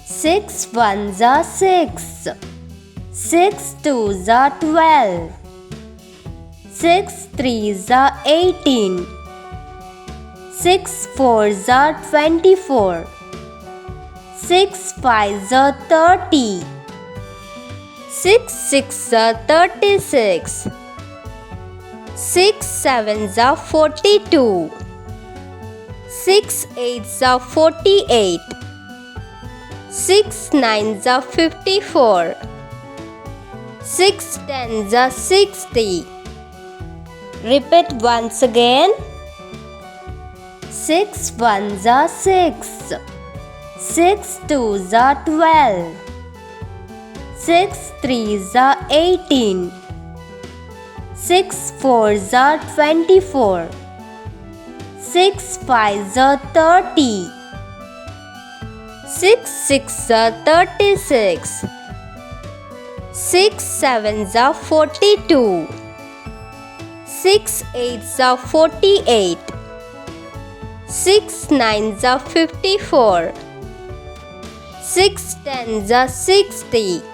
6 ones are 6. 6 twos are 12. 6 threes are 18. 6 fours are 24. 6 fives are 30. 6 sixes are 36. 6 sevens are 42. 6 eights are 48. 6 nines are 54. 6 tens are 60. Repeat once again. 6 ones are 6. 6 twos are 12. 6 threes are 18. 6 fours are 24. 6 fives are 30. 6 sixes are 36. 6 sevens are 42. 6 eights are 48. 6 nines are 54. 6 tens are 60.